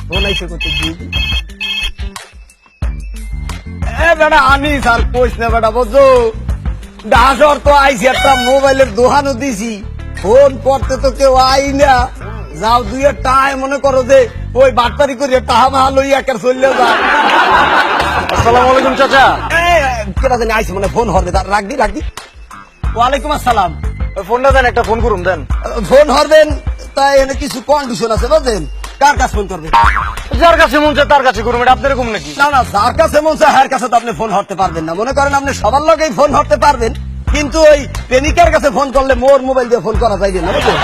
Phone আইসে করতে দিয়ে বেটা আনি স্যার কইস না বেটা বুঝছো ডাসর তো আইসি একটা মোবাইলের দোকানও দিছি ফোন করতে তো কেউ আই না যাও দুই টাই মনে করো যে ওই বাটপারি করিয়া টাহা মাহা লইয়া একের চললে যা। আসসালামু আলাইকুম চাচা। কেনা জানি আইসি মানে ফোন হরবে রাখবি। ওয়ালাইকুম আসসালাম। ফোনটা দেন, একটা ফোন করুন দেন। ফোন হরবেন তাই এনে কিছু কন্ডিশন আছে বুঝলেন। কার কাছে ফোন করবেন? যার কাছে মন চায় তার কাছে করুন, এটা আপনার এরকম নাকি? না যার কাছে মন চায় হার কাছে তো আপনি ফোন হরতে পারবেন না। মনে করেন আপনি সবার লগেই ফোন হরতে পারবেন, কিন্তু ওই প্রেমিকার কাছে ফোন করলে মোর মোবাইল দিয়ে ফোন করা যাইবে না বুঝলেন।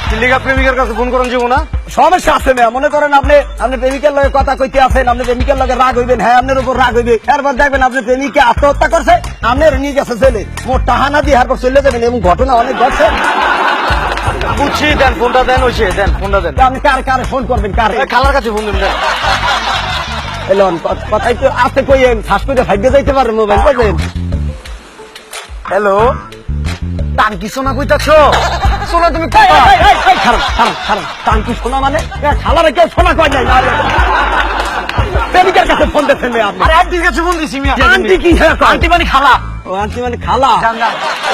চিলিকা প্রেমিকার কাছে ফোন করেন যাবো না? সমস্যা আছে না। মনে করেন আপনি প্রেমিকার লগে কথা কইতে আছেন, আপনি প্রেমিকার লগে রাগ হইবেন, হ্যাঁ আপনার উপর রাগ হইবে, এরপর দেখবেন আপনি প্রেমিকা আত্মহত্যা করছে, আপনার নিয়ে গেছে ছেলে, মোট টাহানা দিয়ে হারপর চলে যাবেন, এবং ঘটনা অনেক ঘটছে। বুঝছি, দেন ফোনটা দেন, ওইছে দেন ফোনটা দেন। আপনি কারে ফোন করবেন? কারে? খালার কাছে ফোন দেন। এলন কথাই তো আসতে কইেন, ফাঁস করে ভাগ্যে যাইতে পারেন মোবাইল বুঝলেন। হ্যালো, টাঙ্কি সোনা কইতাছ? সোনা তুমি টাঙ্কি শোনা মানে খালারে কেউ শোনা কয় নাই। প্রেমিকার কাছে ফোন দিচ্ছেন আপনি? আরে আন্টির কাছে ফোন দিছি মিয়া। আন্টি কি? আন্টি মানে খালা। ও আন্টি মানে খালা?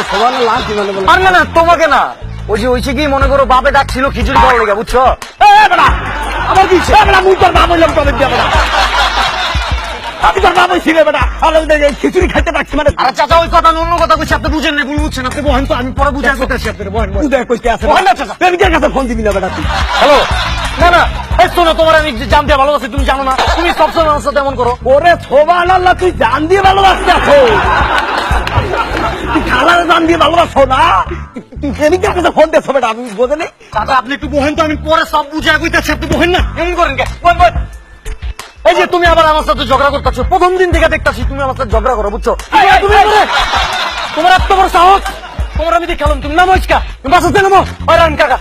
সবার না আন্টি মানে বলে? আরে না তোমাকে না, ওই যে হইছে কি, মনে করো বাপে ডাকছিল খিচুড়ি খাওয়ার লেগে, বুঝছো? আমার কি মুই তোর বাপ হইলাম কবে দিয়ে বেটা? আমি তোর বাপ হইছি রে বেটা, খিচুড়ি খাইতে পারছি মানে? আরে চাচা ওই কথা অন্য কথা কইছি, আপনি বুঝেন না, ভুল বুঝছেন। আপনি বহেন তো, আমি পরে বুঝাই করতেছি আপনার। বহেন কইতে আছে বহেন না চাচা। প্রেমিকার কাছে ফোন দিবি না বেটা তুই। হ্যালো, না এই শোনো, তোমার আমি জানতে ভালোবাসি, তুমি জানো না? তুমি সবসময় আমার সাথে এমন করো। ওরে সোবানাল্লাহ, তুই জান দিয়ে ভালোবাসতে আছো? তুই খালারে জান দিয়ে ভালোবাসো না? তুই প্রেমিকার কাছে ফোন দিয়েছো বেটা, আমি বোঝেনি। চাচা আপনি একটু বহেন তো, আমি পরে সব বুঝাই কইতেছি, আপনি বহেন না, এমন করেন কে? বহেন। এই যে তুমি আবার আমার সাথে ঝগড়া করতেছো, প্রথম দিন থেকে দেখতেছি তুমি আমার সাথে ঝগড়া করো, বুঝছো? তোমার এত বড় সাহস, তোমার আমি দেখালাম, তুমি নামো ইসকা, তুমি বাসাতে নামো। ওই রান কাকা,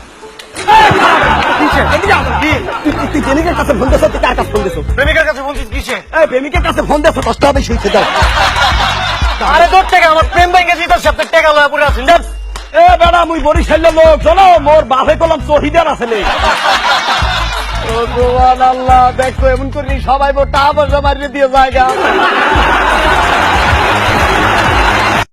তুই প্রেমিকার কাছে ফোন দিয়েছো? তুই কার কাছে ফোন দিয়েছো? প্রেমিকার কাছে বলছিস কিসে? প্রেমিকার কাছে ফোন দিয়েছো, কষ্ট হবে শুনতে দাও। আরে তোর টাকা, আমার প্রেম ব্যাংকে জিতার সাথে টাকা লয়া পড়ে আছেন, যান। এ বেড়া, মুই বরিশালের লোক, চলো মোর বাপে কলাম শহীদার আছে। আল্লাহ দেখো, এমন করি সবাই মোর টাকা পয়সা মারিয়ে দিয়ে জায়গা।